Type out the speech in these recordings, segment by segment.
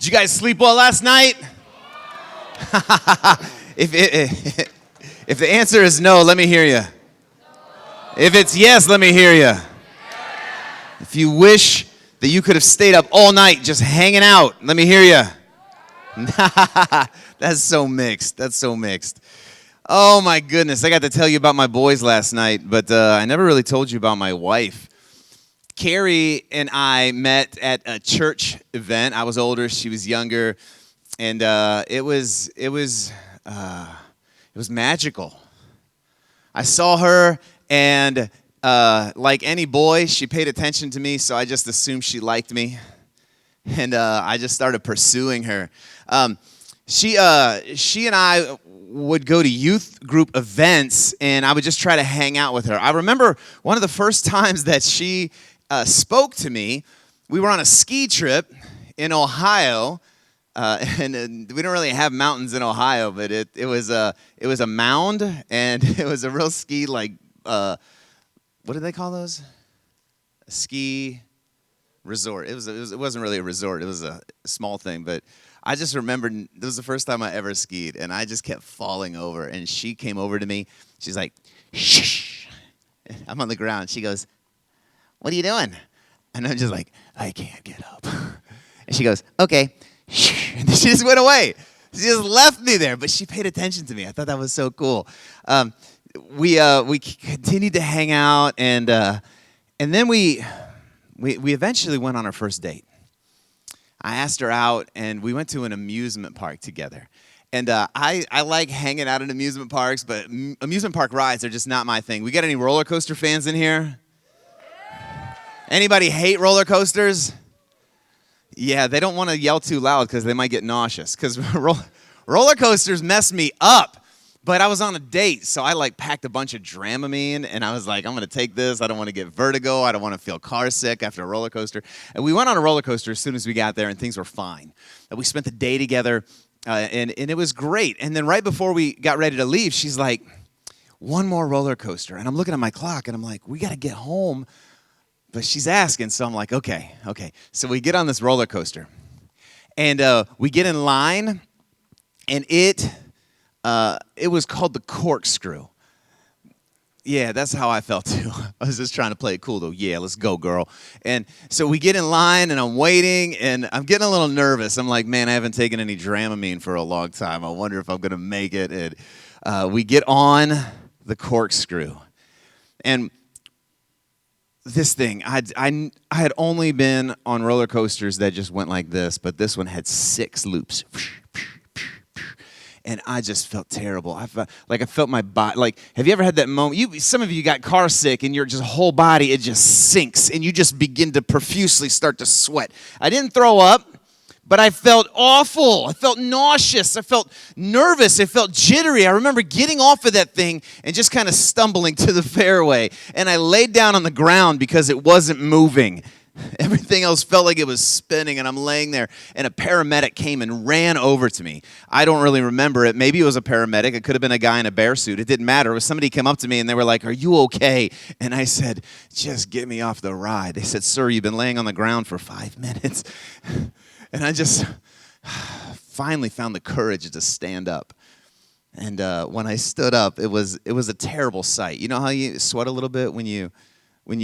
you guys sleep well last night? If the answer is no, let me hear you. If it's yes, let me hear you. If you wish that you could have stayed up all night just hanging out, let me hear you. That's so mixed. That's so mixed. Oh, my goodness. I got to tell you about my boys last night, but I never really told you about my wife. Carrie and I met at a church event. I was older, she was younger, and it was magical. I saw her, and like any boy, she paid attention to me, so I just assumed she liked me, and I just started pursuing her. She and I would go to youth group events, and I would just try to hang out with her. I remember one of the first times that she spoke to me. We were on a ski trip in Ohio, and we don't really have mountains in Ohio, but it was a mound, and it was a real ski, like, what do they call those? A ski resort. It wasn't really a resort. It was a small thing, but I just remembered it was the first time I ever skied, and I just kept falling over, and she came over to me. She's like, shh. I'm on the ground. She goes, what are you doing? And I'm just like, I can't get up. And she goes, okay. And she just went away. She just left me there, but she paid attention to me. I thought that was so cool. We continued to hang out, and then we eventually went on our first date. I asked her out, and we went to an amusement park together. And I like hanging out at amusement parks, but amusement park rides are just not my thing. We got any roller coaster fans in here? Anybody hate roller coasters? Yeah, they don't want to yell too loud because they might get nauseous. Because roller coasters mess me up. But I was on a date, so I like packed a bunch of Dramamine, and I was like, I'm going to take this. I don't want to get vertigo. I don't want to feel car sick after a roller coaster. And we went on a roller coaster as soon as we got there, and things were fine. And we spent the day together, and it was great. And then right before we got ready to leave, she's like, one more roller coaster. And I'm looking at my clock, and I'm like, we got to get home. But she's asking, so I'm like, okay. So we get on this roller coaster, and we get in line, and it was called the corkscrew. Yeah, that's how I felt too. I was just trying to play it cool though. Yeah, let's go, girl. And so we get in line, and I'm waiting, and I'm getting a little nervous. I'm like, man, I haven't taken any Dramamine for a long time. I wonder if I'm going to make it. And we get on the corkscrew, and this thing, I had only been on roller coasters that just went like this, but this one had 6 loops. And I just felt terrible. I felt my body. Like, have you ever had that moment? Some of you got car sick, and your just whole body, it just sinks, and you just begin to profusely start to sweat. I didn't throw up, but I felt awful. I felt nauseous. I felt nervous. I felt jittery. I remember getting off of that thing and just kind of stumbling to the fairway. And I laid down on the ground because it wasn't moving. Everything else felt like it was spinning, and I'm laying there, and a paramedic came and ran over to me. I don't really remember it. Maybe it was a paramedic. It could have been a guy in a bear suit. It didn't matter. It was somebody came up to me, and they were like, are you okay? And I said, just get me off the ride. They said, sir, you've been laying on the ground for 5 minutes. And I just finally found the courage to stand up. And when I stood up, it was a terrible sight. You know how you sweat a little bit when you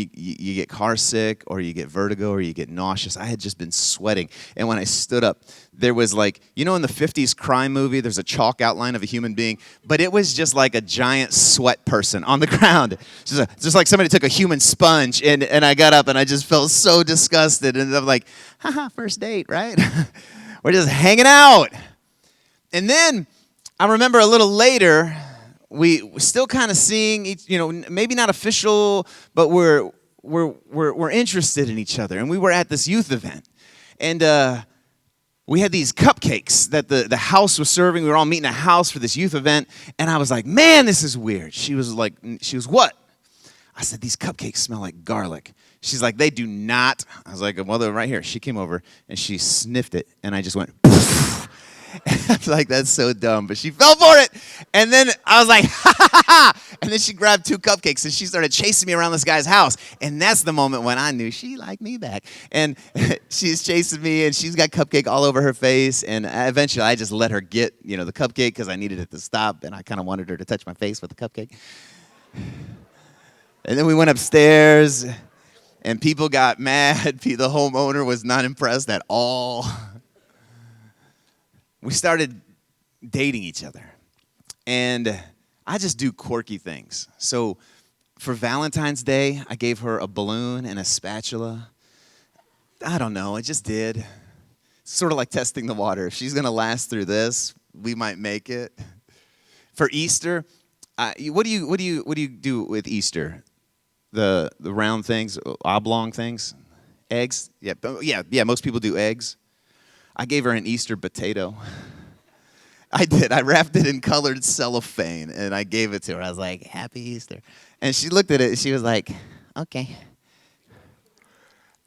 get car sick, or you get vertigo, or you get nauseous? I had just been sweating. And when I stood up, there was like, you know in the 50s crime movie, there's a chalk outline of a human being, but it was just like a giant sweat person on the ground. Just like somebody took a human sponge, and I got up, and I just felt so disgusted. And I'm like, haha, first date, right? We're just hanging out. And then I remember a little later, we still kind of seeing each, maybe not official, but we're interested in each other. And we were at this youth event, and we had these cupcakes that the house was serving. We were all meeting at a house for this youth event, and I was like, man, this is weird. She was what? I said, these cupcakes smell like garlic. She's like, they do not. I was like, well, they're right here. She came over, and she sniffed it, and I just went, poof. I'm like, that's so dumb, but she fell for it. And then I was like, ha, ha, ha, ha. And then she grabbed 2 cupcakes and she started chasing me around this guy's house. And that's the moment when I knew she liked me back. And she's chasing me and she's got cupcake all over her face. And eventually I just let her get, the cupcake because I needed it to stop. And I kind of wanted her to touch my face with the cupcake. And then we went upstairs and people got mad. The homeowner was not impressed at all. We started dating each other. And I just do quirky things. So for Valentine's Day, I gave her a balloon and a spatula. I don't know, I just did. Sort of like testing the water. If she's going to last through this, we might make it. For Easter, what do you do with Easter? The round things, oblong things, eggs. Yeah. Most people do eggs. I gave her an Easter potato. I did. I wrapped it in colored cellophane, and I gave it to her. I was like, Happy Easter. And she looked at it, and she was like, okay.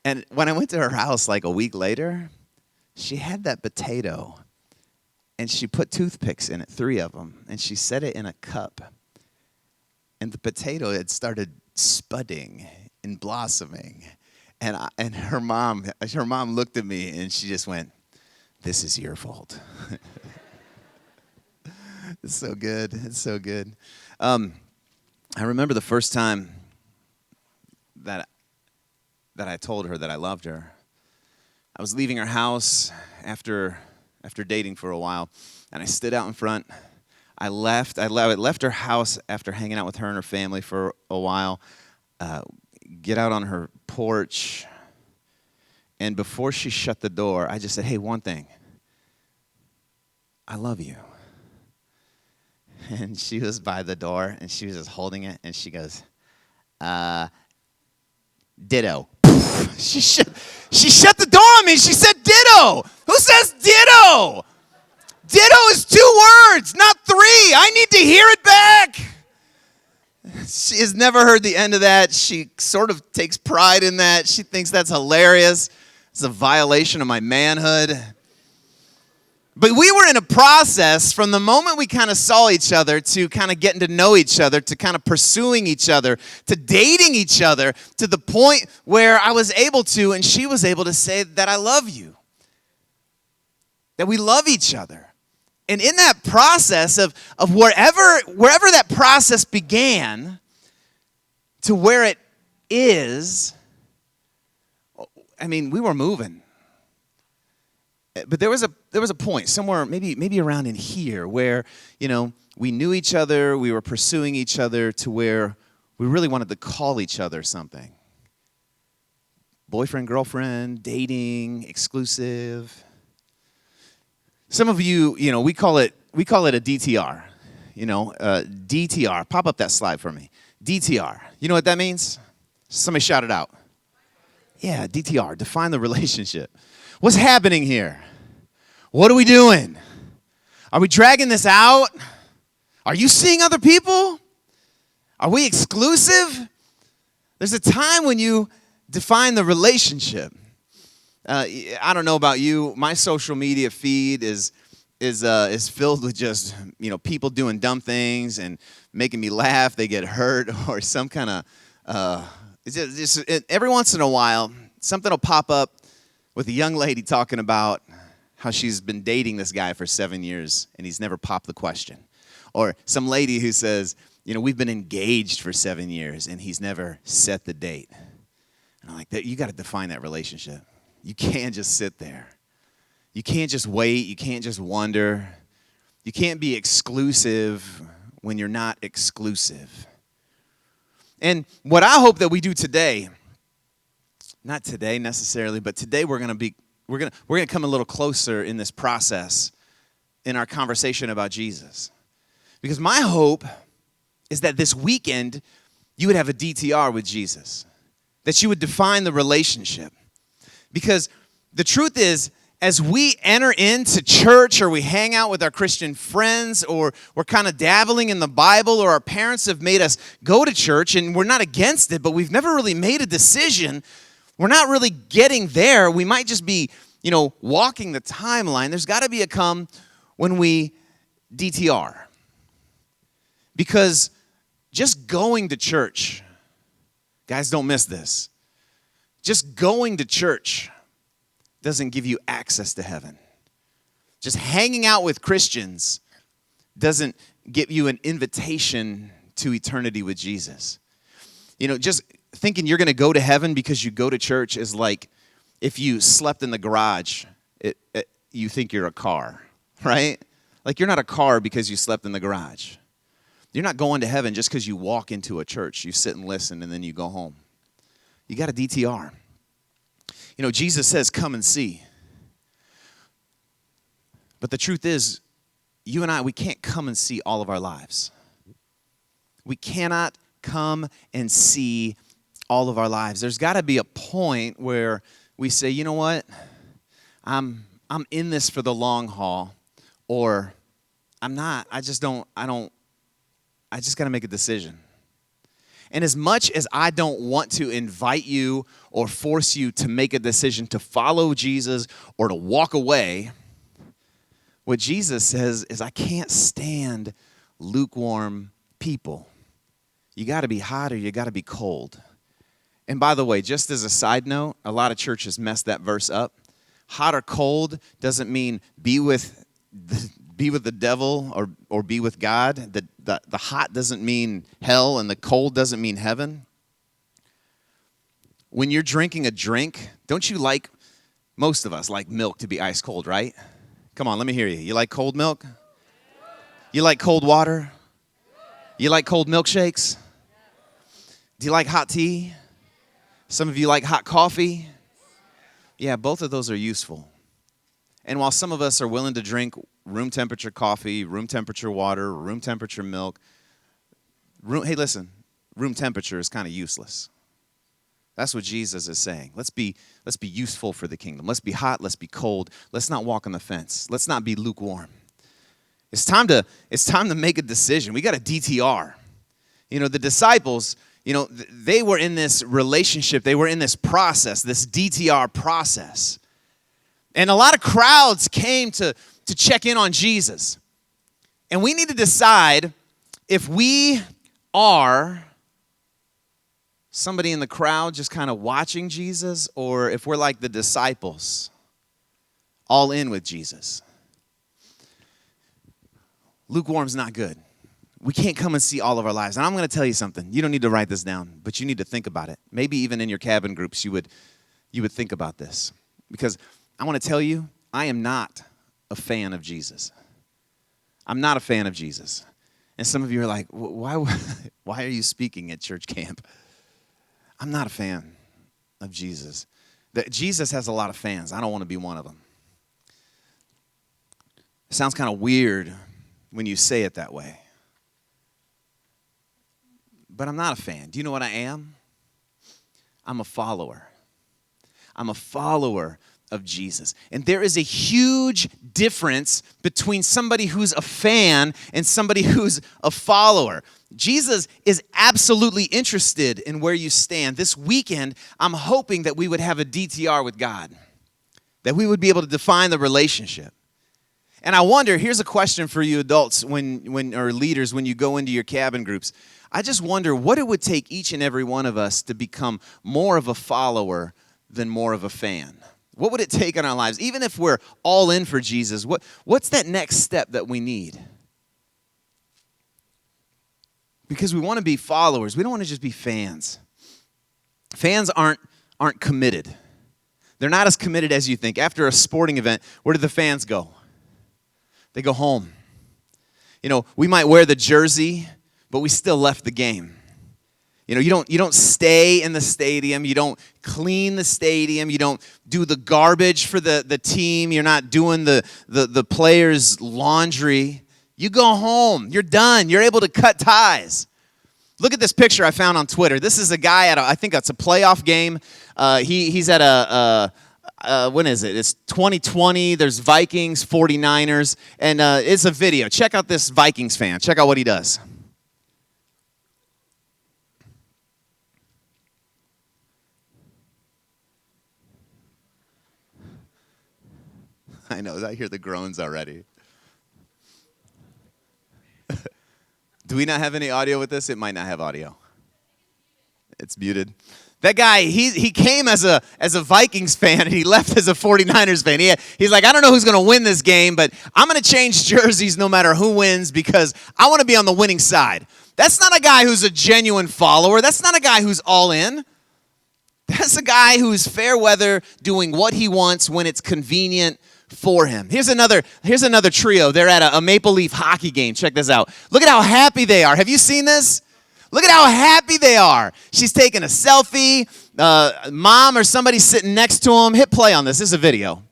And when I went to her house like a week later, she had that potato, and she put toothpicks in it, 3 of them, and she set it in a cup. And the potato had started spudding and blossoming. And her mom looked at me, and she just went, this is your fault. It's so good. It's so good. I remember the first time that I told her that I loved her. I was leaving her house after dating for a while, and I stood out in front. I left her house after hanging out with her and her family for a while, get out on her porch, and before she shut the door, I just said, hey, one thing. I love you. And she was by the door, and she was just holding it, and she goes, ditto. She shut the door on me. She said ditto. Who says ditto? Ditto is 2 words, not 3. I need to hear it back. She has never heard the end of that. She sort of takes pride in that. She thinks that's hilarious. It's a violation of my manhood. But we were in a process from the moment we kind of saw each other to kind of getting to know each other, to kind of pursuing each other, to dating each other, to the point where I was able to, and she was able to say that I love you, that we love each other. And in that process of wherever that process began to where it is, I mean, we were moving. But there was a point somewhere, maybe around in here, where we knew each other, we were pursuing each other to where we really wanted to call each other something. Boyfriend, girlfriend, dating, exclusive. Some of you, we call it a DTR. DTR. Pop up that slide for me. DTR. You know what that means? Somebody shout it out. Yeah, DTR. Define the relationship. What's happening here? What are we doing? Are we dragging this out? Are you seeing other people? Are we exclusive? There's a time when you define the relationship. I don't know about you. My social media feed is filled with just people doing dumb things and making me laugh. They get hurt or some kind of. Every once in a while, something will pop up with a young lady talking about how she's been dating this guy for 7 years and he's never popped the question. Or some lady who says, we've been engaged for 7 years and he's never set the date. And I'm like, you got to define that relationship. You can't just sit there. You can't just wait. You can't just wonder. You can't be exclusive when you're not exclusive. And what I hope that we do today, not today necessarily, but today we're going to come a little closer in this process in our conversation about Jesus. Because my hope is that this weekend you would have a DTR with Jesus, that you would define the relationship. Because the truth is, as we enter into church or we hang out with our Christian friends or we're kind of dabbling in the Bible or our parents have made us go to church and we're not against it, but we've never really made a decision. We're not really getting there. We might just be, walking the timeline. There's got to be a come when we DTR. Because just going to church, guys, don't miss this. Just going to church doesn't give you access to heaven. Just hanging out with Christians doesn't give you an invitation to eternity with Jesus. You know, just thinking you're going to go to heaven because you go to church is like if you slept in the garage, you think you're a car, right? Like you're not a car because you slept in the garage. You're not going to heaven just because you walk into a church. You sit and listen, and then you go home. You got a DTR. You know, Jesus says, come and see. But the truth is, you and I, we can't come and see all of our lives. We cannot come and see all of our lives. There's got to be a point where we say, you know what? I'm in this for the long haul, or I'm not. I just got to make a decision. And as much as I don't want to invite you or force you to make a decision to follow Jesus or to walk away, what Jesus says is I can't stand lukewarm people. You got to be hot or you got to be cold. And by the way, just as a side note, a lot of churches mess that verse up. Hot or cold doesn't mean be with the devil or be with God. The hot doesn't mean hell and the cold doesn't mean heaven. When you're drinking a drink, don't you like, most of us like milk to be ice cold, right? Come on, let me hear you. You like cold milk? You like cold water? You like cold milkshakes? Do you like hot tea? Some of you like hot coffee? Yeah, both of those are useful. And while some of us are willing to drink room temperature coffee, room temperature water, room temperature milk, hey, listen, room temperature is kind of useless. That's what Jesus is saying. Let's be useful for the kingdom. Let's be hot, let's be cold. Let's not walk on the fence. Let's not be lukewarm. It's time to make a decision. We got a DTR. You know, the disciples, you know, they were in this relationship. They were in this process, this DTR process. And a lot of crowds came to check in on Jesus. And we need to decide if we are somebody in the crowd just kind of watching Jesus, or if we're like the disciples, all in with Jesus. Lukewarm's not good. We can't come and see all of our lives. And I'm going to tell you something. You don't need to write this down, but you need to think about it. Maybe even in your cabin groups, you would think about this. Because I want to tell you, I am not a fan of Jesus. I'm not a fan of Jesus. And some of you are like, why are you speaking at church camp? I'm not a fan of Jesus. Jesus has a lot of fans. I don't want to be one of them. It sounds kind of weird when you say it that way. But I'm not a fan. Do you know what I am? I'm a follower. I'm a follower of Jesus. And there is a huge difference between somebody who's a fan and somebody who's a follower. Jesus is absolutely interested in where you stand. This weekend, I'm hoping that we would have a DTR with God, that we would be able to define the relationship. And I wonder, here's a question for you adults or leaders when you go into your cabin groups. I just wonder what it would take each and every one of us to become more of a follower than more of a fan. What would it take in our lives? Even if we're all in for Jesus, what's that next step that we need? Because we want to be followers. We don't want to just be fans. Fans aren't committed. They're not as committed as you think. After a sporting event, where do the fans go? They go home. You know, we might wear the jersey, but we still left the game. You know, you don't stay in the stadium. You don't clean the stadium. You don't do the garbage for the team. You're not doing the players' laundry. You go home. You're done. You're able to cut ties. Look at this picture I found on Twitter. This is a guy at I think that's a playoff game. He's at when is it? It's 2020. There's Vikings, 49ers, and it's a video. Check out this Vikings fan. Check out what he does. I know. I hear the groans already. Do we not have any audio with this? It might not have audio. It's muted. That guy, he came as a Vikings fan, and he left as a 49ers fan. He's like, I don't know who's going to win this game, but I'm going to change jerseys no matter who wins because I want to be on the winning side. That's not a guy who's a genuine follower. That's not a guy who's all in. That's a guy who's fair weather, doing what he wants when it's convenient for him. Here's another trio. They're at a Maple Leaf hockey game. Check this out. Look at how happy they are. Have you seen this? Look at how happy they are. She's taking a selfie. Mom or somebody sitting next to him. Hit play on this. This is a video.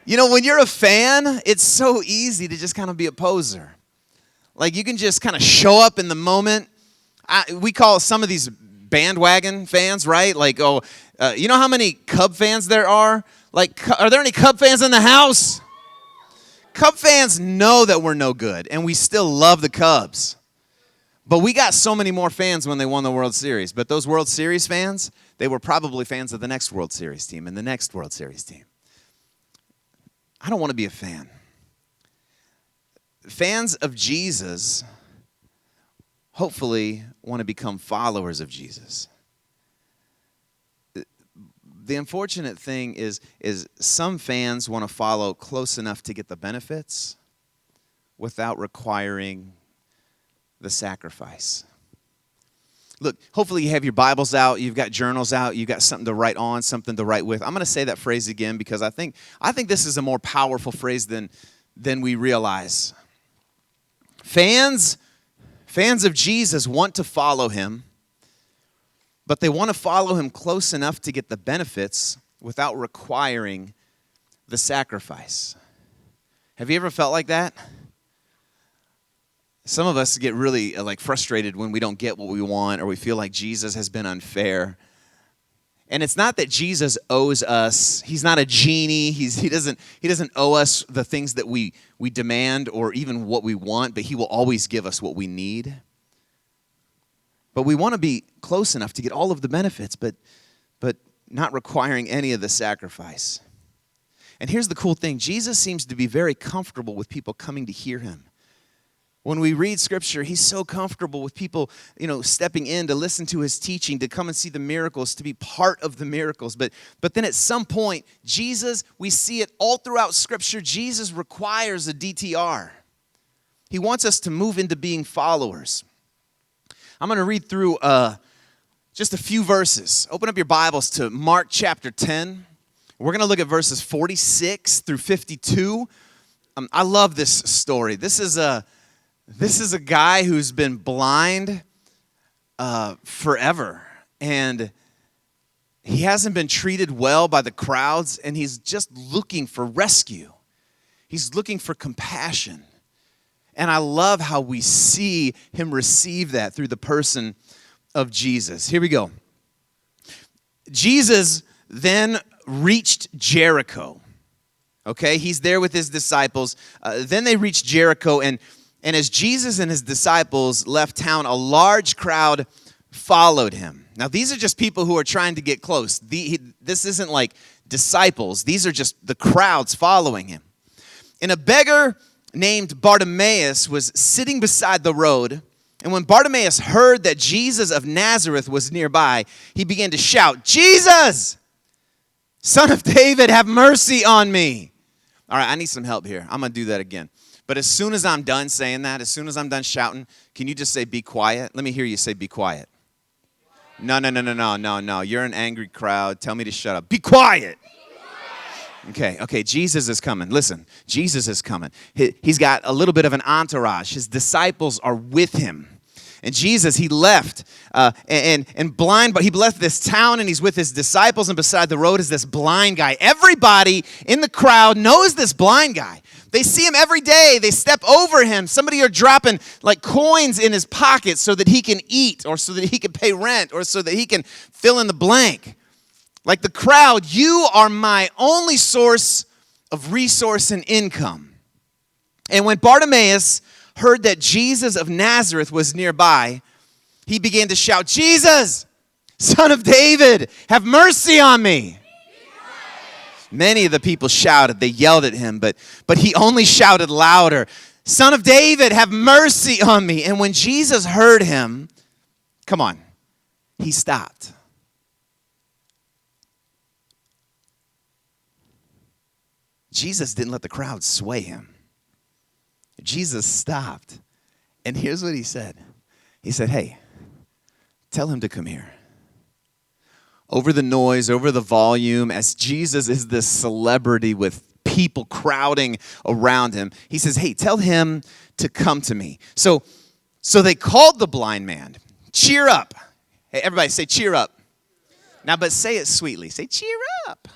You know, when you're a fan, it's so easy to just kind of be a poser. Like, you can just kind of show up in the moment. We call some of these bandwagon fans, right? Like, you know how many Cub fans there are? Like, are there any Cub fans in the house? Cub fans know that we're no good, and we still love the Cubs. But we got so many more fans when they won the World Series. But those World Series fans, they were probably fans of the next World Series team and the next World Series team. I don't want to be a fan. Fans of Jesus hopefully want to become followers of Jesus. The unfortunate thing is some fans want to follow close enough to get the benefits without requiring the sacrifice. Look, hopefully you have your Bibles out, you've got journals out, you've got something to write on, something to write with. I'm going to say that phrase again because I think this is a more powerful phrase than we realize. Fans of Jesus want to follow him, but they want to follow him close enough to get the benefits without requiring the sacrifice. Have you ever felt like that? Some of us get really frustrated when we don't get what we want or we feel like Jesus has been unfair. And it's not that Jesus owes us. He's not a genie. He doesn't owe us the things that we demand or even what we want, but he will always give us what we need. But we want to be close enough to get all of the benefits, but not requiring any of the sacrifice. And here's the cool thing. Jesus seems to be very comfortable with people coming to hear him. When we read Scripture, he's so comfortable with people, stepping in to listen to his teaching, to come and see the miracles, to be part of the miracles. But then at some point, Jesus, we see it all throughout Scripture, Jesus requires a DTR. He wants us to move into being followers. I'm going to read through just a few verses. Open up your Bibles to Mark chapter 10. We're going to look at verses 46 through 52. I love this story. This is a guy who's been blind forever, and he hasn't been treated well by the crowds, and he's just looking for rescue. He's looking for compassion. And I love how we see him receive that through the person of Jesus. Here we go. Jesus then reached Jericho. Okay, he's there with his disciples. Then they reached Jericho, and as Jesus and his disciples left town, a large crowd followed him. Now, these are just people who are trying to get close. This isn't like disciples. These are just the crowds following him. And a beggar named Bartimaeus was sitting beside the road. And when Bartimaeus heard that Jesus of Nazareth was nearby, he began to shout, "Jesus, Son of David, have mercy on me." All right, I need some help here. I'm going to do that again. But as soon as I'm done saying that, as soon as I'm done shouting, can you just say, "Be quiet"? Let me hear you say, "Be quiet." No. You're an angry crowd. Tell me to shut up. Be quiet. Okay, Jesus is coming. Listen, Jesus is coming. He's got a little bit of an entourage. His disciples are with him. And Jesus, he left, and blind, but he left this town, and he's with his disciples, and beside the road is this blind guy. Everybody in the crowd knows this blind guy. They see him every day. They step over him. Somebody are dropping coins in his pocket so that he can eat, or so that he can pay rent, or so that he can fill in the blank. Like the crowd, you are my only source of resource and income. And when Bartimaeus heard that Jesus of Nazareth was nearby, he began to shout, "Jesus, Son of David, have mercy on me." Many of the people shouted, they yelled at him, but he only shouted louder, "Son of David, have mercy on me." And when Jesus heard him, come on, he stopped. Jesus didn't let the crowd sway him. Jesus stopped. And here's what he said. He said, "Hey, tell him to come here." Over the noise, over the volume, as Jesus is this celebrity with people crowding around him, he says, "Hey, tell him to come to me." So they called the blind man. Cheer up. Hey, everybody say cheer up. Now, but say it sweetly. Say cheer up.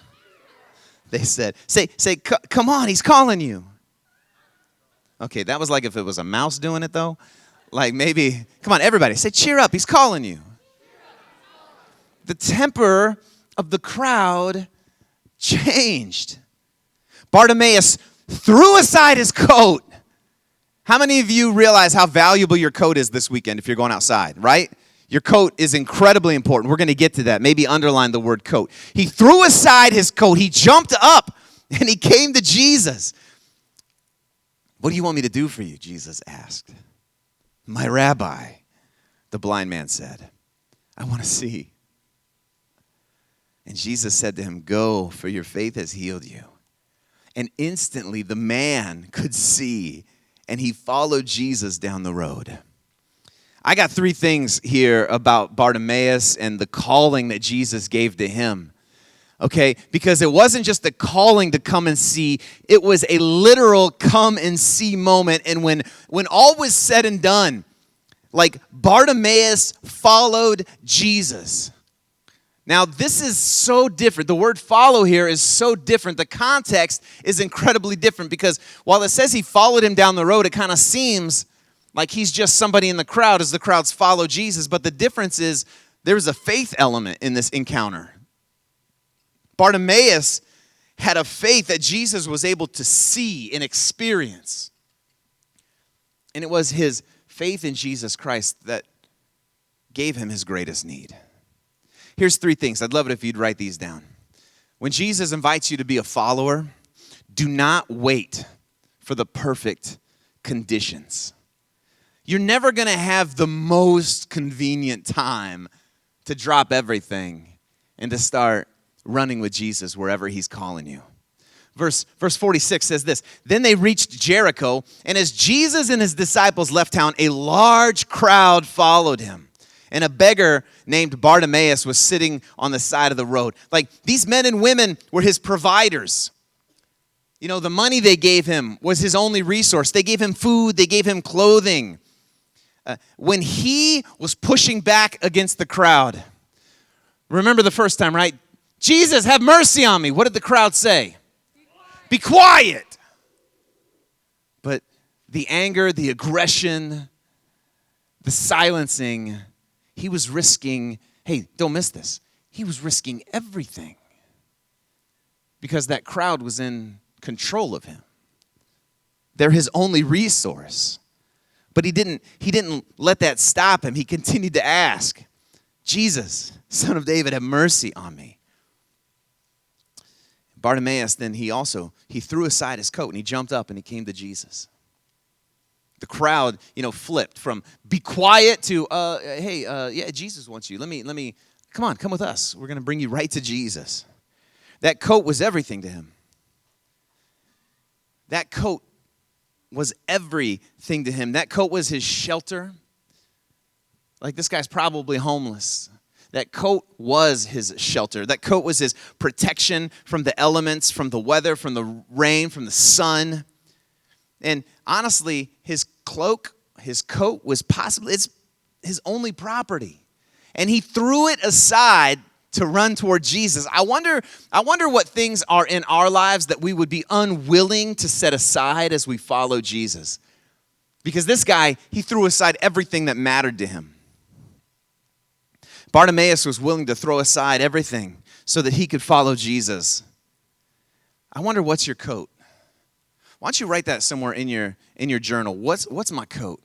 They said, say, "Come on, he's calling you." Okay, that was like if it was a mouse doing it, though. Like maybe, come on, everybody, say, "Cheer up, he's calling you." The temper of the crowd changed. Bartimaeus threw aside his coat. How many of you realize how valuable your coat is this weekend if you're going outside, right? Your coat is incredibly important. We're going to get to that. Maybe underline the word coat. He threw aside his coat. He jumped up and he came to Jesus. "What do you want me to do for you?" Jesus asked. "My rabbi," the blind man said, "I want to see." And Jesus said to him, "Go, for your faith has healed you." And instantly the man could see, and he followed Jesus down the road. I got three things here about Bartimaeus and the calling that Jesus gave to him. Okay, because it wasn't just a calling to come and see, it was a literal come and see moment. And when all was said and done, like Bartimaeus followed Jesus. Now, this is so different. The word follow here is so different. The context is incredibly different because while it says he followed him down the road, it kind of seems like he's just somebody in the crowd as the crowds follow Jesus. But the difference is there's a faith element in this encounter. Bartimaeus had a faith that Jesus was able to see and experience. And it was his faith in Jesus Christ that gave him his greatest need. Here's three things. I'd love it if you'd write these down. When Jesus invites you to be a follower, do not wait for the perfect conditions. You're never going to have the most convenient time to drop everything and to start running with Jesus wherever he's calling you. Verse 46 says this: "Then they reached Jericho, and as Jesus and his disciples left town, a large crowd followed him. And a beggar named Bartimaeus was sitting on the side of the road." Like, these men and women were his providers. You know, the money they gave him was his only resource. They gave him food. They gave him clothing. When he was pushing back against the crowd, remember the first time, right? "Jesus, have mercy on me." What did the crowd say? Be quiet. But the anger, the aggression, the silencing, he was risking, hey, don't miss this. He was risking everything because that crowd was in control of him. They're his only resource. But he didn't let that stop him. He continued to ask, "Jesus, Son of David, have mercy on me." Bartimaeus, then he threw aside his coat and he jumped up and he came to Jesus. The crowd, flipped from "be quiet" to yeah, Jesus wants you. Let me, come with us. We're going to bring you right to Jesus. That coat was everything to him. That coat was everything to him. That coat was his shelter. Like, this guy's probably homeless. That coat was his shelter. That coat was his protection from the elements, from the weather, from the rain, from the sun. And honestly, his coat was possibly his only property. And he threw it aside to run toward Jesus. I wonder what things are in our lives that we would be unwilling to set aside as we follow Jesus. Because this guy, he threw aside everything that mattered to him. Bartimaeus was willing to throw aside everything so that he could follow Jesus. I wonder, what's your coat? Why don't you write that somewhere in your journal? What's my coat?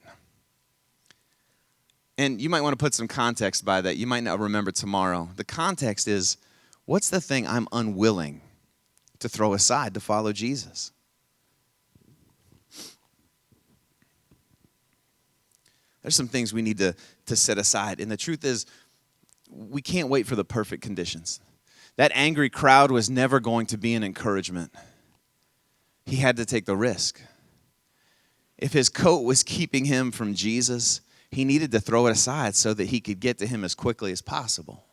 And you might want to put some context by that. You might not remember tomorrow. The context is, what's the thing I'm unwilling to throw aside to follow Jesus. There's some things we need to set aside. And the truth is, we can't wait for the perfect conditions. That angry crowd was never going to be an encouragement. He had to take the risk. If his coat was keeping him from Jesus, he needed to throw it aside so that he could get to him as quickly as possible.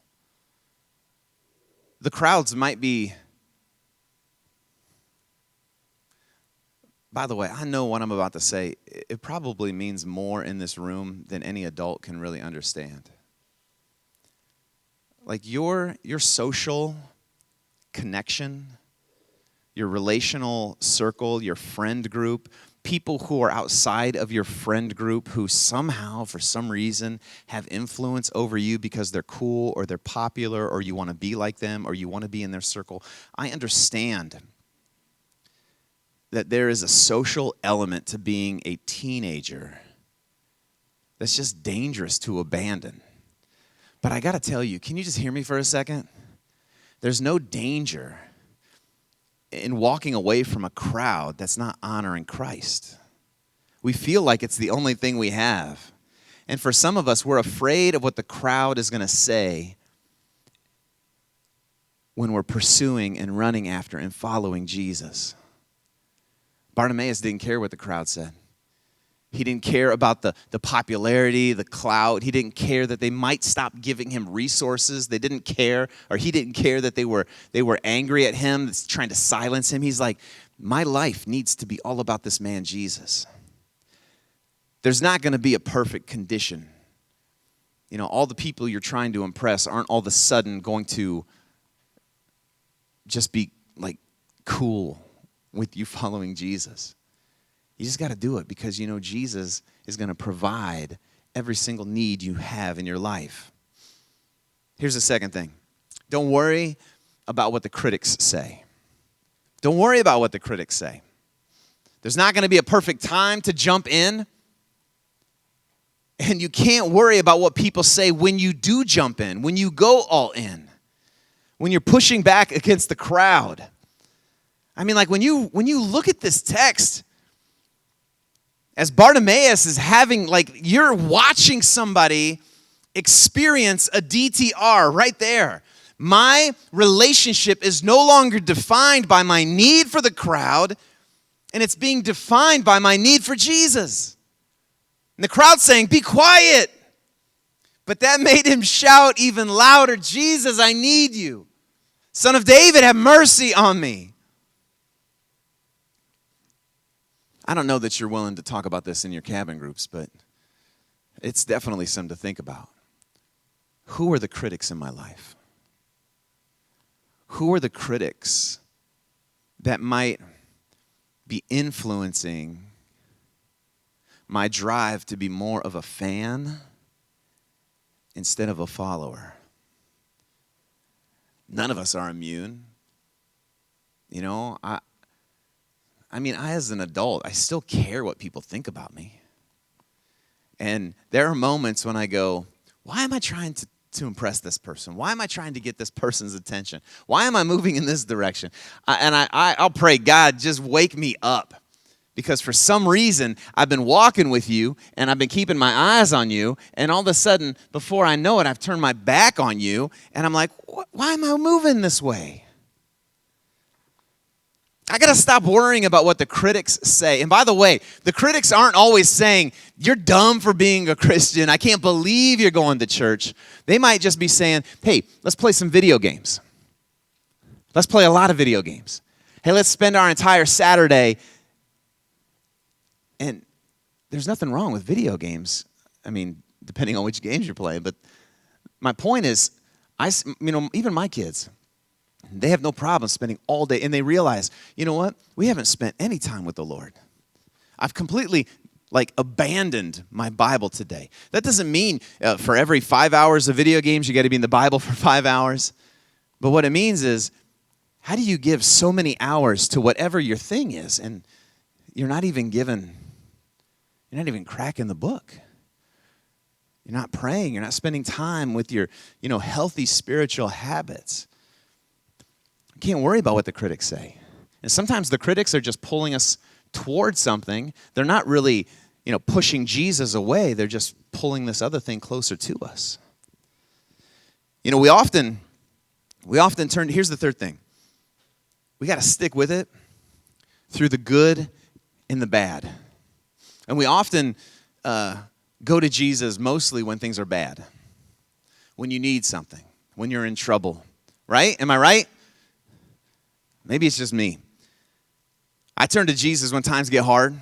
The crowds might be... By the way, I know what I'm about to say. It probably means more in this room than any adult can really understand. Like your social connection, your relational circle, your friend group, people who are outside of your friend group who somehow, for some reason, have influence over you because they're cool or they're popular or you want to be like them or you want to be in their circle. I understand that there is a social element to being a teenager that's just dangerous to abandon. But I got to tell you, can you just hear me for a second? There's no danger in walking away from a crowd that's not honoring Christ. We feel like it's the only thing we have. And for some of us, we're afraid of what the crowd is going to say when we're pursuing and running after and following Jesus. Bartimaeus didn't care what the crowd said. He didn't care about the popularity, the clout. He didn't care that they might stop giving him resources. They didn't care, or he didn't care that they were angry at him, trying to silence him. He's like, my life needs to be all about this man, Jesus. There's not going to be a perfect condition. You know, all the people you're trying to impress aren't all of a sudden going to just be like cool with you following Jesus. You just got to do it because you know Jesus is going to provide every single need you have in your life. Here's the second thing. Don't worry about what the critics say. Don't worry about what the critics say. There's not going to be a perfect time to jump in. And you can't worry about what people say when you do jump in, when you go all in, when you're pushing back against the crowd. I mean, like when you look at this text, as Bartimaeus is having, like, you're watching somebody experience a DTR right there. My relationship is no longer defined by my need for the crowd, and it's being defined by my need for Jesus. And the crowd's saying, be quiet. But that made him shout even louder, Jesus, I need you. Son of David, have mercy on me. I don't know that you're willing to talk about this in your cabin groups, but it's definitely something to think about. Who are the critics in my life? Who are the critics that might be influencing my drive to be more of a fan instead of a follower? None of us are immune. You know, I mean, as an adult, I still care what people think about me. And there are moments when I go, why am I trying to impress this person? Why am I trying to get this person's attention? Why am I moving in this direction? I'll pray, God, just wake me up. Because for some reason, I've been walking with you, and I've been keeping my eyes on you, and all of a sudden, before I know it, I've turned my back on you, and I'm like, why am I moving this way? I got to stop worrying about what the critics say. And by the way, the critics aren't always saying, you're dumb for being a Christian. I can't believe you're going to church. They might just be saying, hey, let's play some video games. Let's play a lot of video games. Hey, let's spend our entire Saturday. And there's nothing wrong with video games. I mean, depending on which games you're playing. But my point is, even my kids, they have no problem spending all day, and they realize, you know what? We haven't spent any time with the Lord. I've completely, abandoned my Bible today. That doesn't mean for every 5 hours of video games, you got to be in the Bible for 5 hours. But what it means is, how do you give so many hours to whatever your thing is, and you're not even cracking the book. You're not praying. You're not spending time with your, healthy spiritual habits. We can't worry about what the critics say. And sometimes the critics are just pulling us towards something. They're not really, pushing Jesus away. They're just pulling this other thing closer to us. We often turn, here's the third thing. We got to stick with it through the good and the bad. And we often go to Jesus mostly when things are bad, when you need something, when you're in trouble, right? Am I right? Maybe it's just me. I turn to Jesus when times get hard.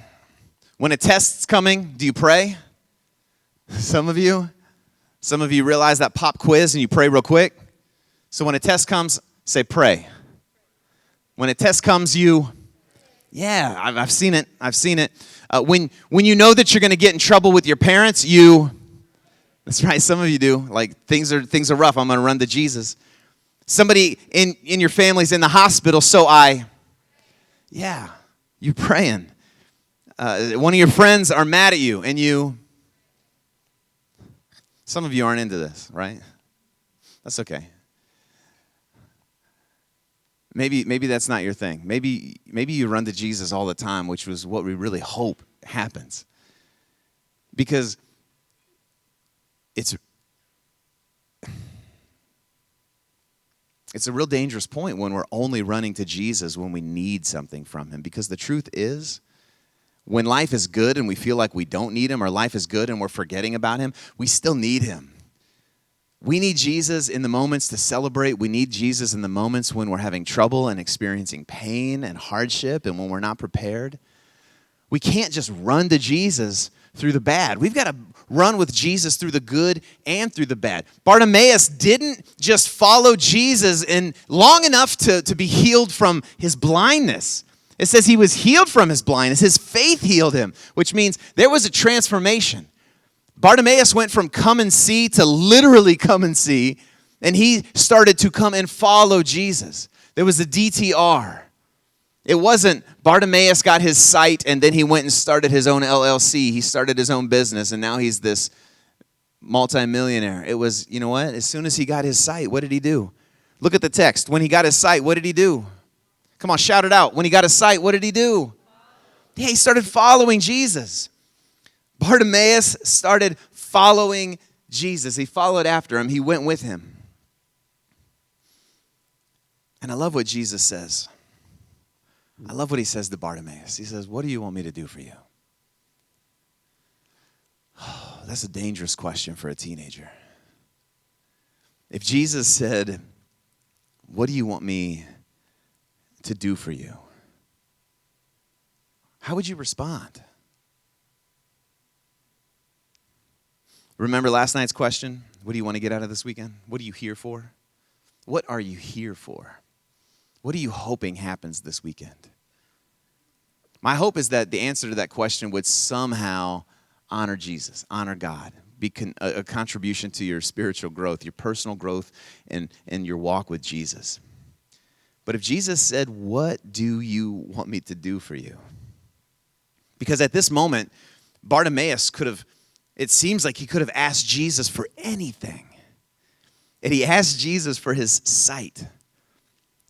When a test's coming, do you pray? Some of you realize that pop quiz and you pray real quick. So when a test comes, say pray. When a test comes, I've seen it. When you know that you're going to get in trouble with your parents, that's right, some of you do. Like things are rough. I'm going to run to Jesus. Somebody in your family's in the hospital, you're praying. One of your friends are mad at you, and some of you aren't into this, right? That's okay. Maybe that's not your thing. Maybe you run to Jesus all the time, which was what we really hope happens. Because it's a real dangerous point when we're only running to Jesus when we need something from him. Because the truth is, when life is good and we feel like we don't need him, or life is good and we're forgetting about him, we still need him. We need Jesus in the moments to celebrate. We need Jesus in the moments when we're having trouble and experiencing pain and hardship and when we're not prepared. We can't just run to Jesus through the bad. We've got to run with Jesus through the good and through the bad. Bartimaeus didn't just follow Jesus long enough to be healed from his blindness. It says he was healed from his blindness. His faith healed him, which means there was a transformation. Bartimaeus went from come and see to literally come and see, and he started to come and follow Jesus. There was a DTR. It wasn't Bartimaeus got his sight and then he went and started his own LLC. He started his own business and now he's this multimillionaire. It was, you know what? As soon as he got his sight, what did he do? Look at the text. When he got his sight, what did he do? Come on, shout it out. When he got his sight, what did he do? Yeah, he started following Jesus. Bartimaeus started following Jesus. He followed after him. He went with him. And I love what Jesus says. I love what he says to Bartimaeus. He says, what do you want me to do for you? Oh, that's a dangerous question for a teenager. If Jesus said, what do you want me to do for you? How would you respond? Remember last night's question? What do you want to get out of this weekend? What are you here for? What are you here for? What are you hoping happens this weekend? My hope is that the answer to that question would somehow honor Jesus, honor God, be a contribution to your spiritual growth, your personal growth, and your walk with Jesus. But if Jesus said, what do you want me to do for you? Because at this moment, Bartimaeus it seems like he could have asked Jesus for anything. And he asked Jesus for his sight.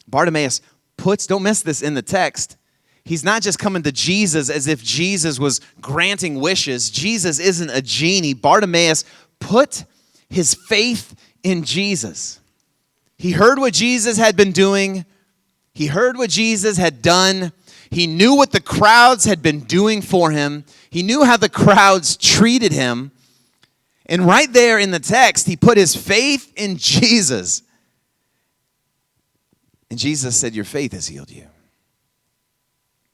Bartimaeus don't miss this in the text. He's not just coming to Jesus as if Jesus was granting wishes. Jesus isn't a genie. Bartimaeus put his faith in Jesus. He heard what Jesus had been doing. He heard what Jesus had done. He knew what the crowds had been doing for him. He knew how the crowds treated him. And right there in the text, he put his faith in Jesus. And Jesus said, your faith has healed you.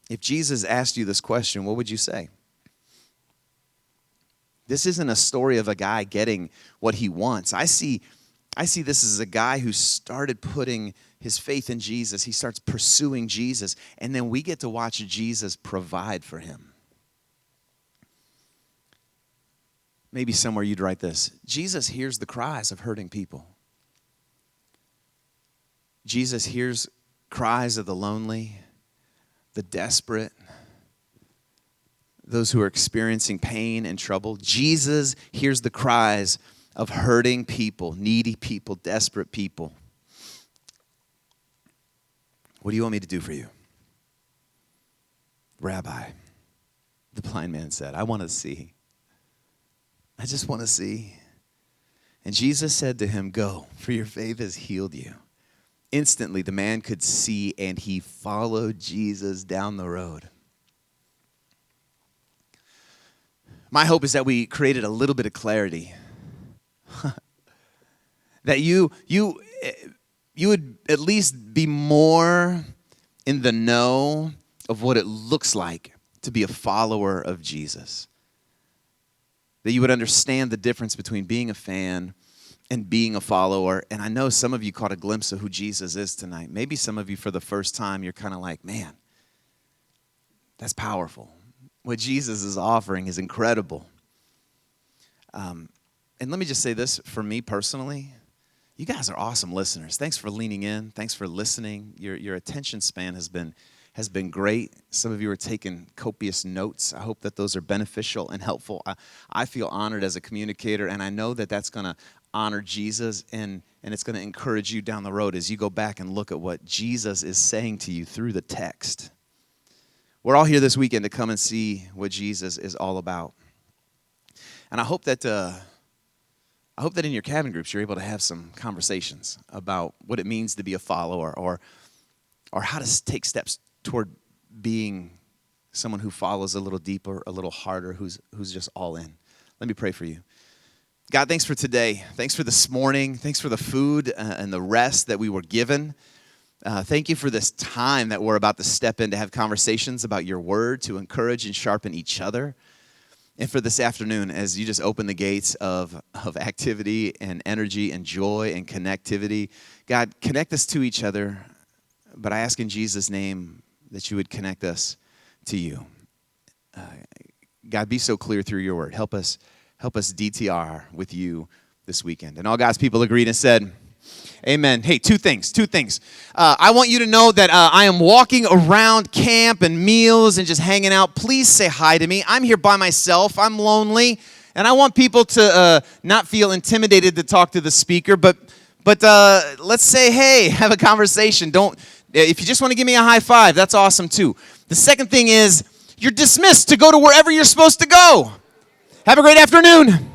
If Jesus asked you this question, what would you say? This isn't a story of a guy getting what he wants. I see this as a guy who started putting his faith in Jesus. He starts pursuing Jesus, and then we get to watch Jesus provide for him. Maybe somewhere you'd write this. Jesus hears the cries of hurting people. Jesus hears cries of the lonely, the desperate, those who are experiencing pain and trouble. Jesus hears the cries of hurting people, needy people, desperate people. What do you want me to do for you? Rabbi, the blind man said, I want to see. I just want to see. And Jesus said to him, go, for your faith has healed you. Instantly, the man could see, and he followed Jesus down the road. My hope is that we created a little bit of clarity. That you would at least be more in the know of what it looks like to be a follower of Jesus. That you would understand the difference between being a fan and being a follower. And I know some of you caught a glimpse of who Jesus is tonight. Maybe some of you for the first time, you're kind of like, man, that's powerful. What Jesus is offering is incredible. And let me just say this, for me personally, you guys are awesome listeners. Thanks for leaning in. Thanks for listening. Your attention span has been great. Some of you are taking copious notes. I hope that those are beneficial and helpful. I feel honored as a communicator, and I know that that's going to honor Jesus, and it's going to encourage you down the road as you go back and look at what Jesus is saying to you through the text. We're all here this weekend to come and see what Jesus is all about. And I hope that in your cabin groups you're able to have some conversations about what it means to be a follower, or how to take steps toward being someone who follows a little deeper, a little harder, who's just all in. Let me pray for you. God, thanks for today. Thanks for this morning. Thanks for the food and the rest that we were given. Thank you for this time that we're about to step in to have conversations about your word, to encourage and sharpen each other. And for this afternoon, as you just open the gates of activity and energy and joy and connectivity, God, connect us to each other. But I ask in Jesus' name that you would connect us to you. God, be so clear through your word. Help us DTR with you this weekend. And all God's people agreed and said, amen. Hey, two things. I want you to know that I am walking around camp and meals and just hanging out. Please say hi to me. I'm here by myself. I'm lonely. And I want people to not feel intimidated to talk to the speaker, but let's say, hey, have a conversation. If you just want to give me a high five, that's awesome too. The second thing is, you're dismissed to go to wherever you're supposed to go. Have a great afternoon.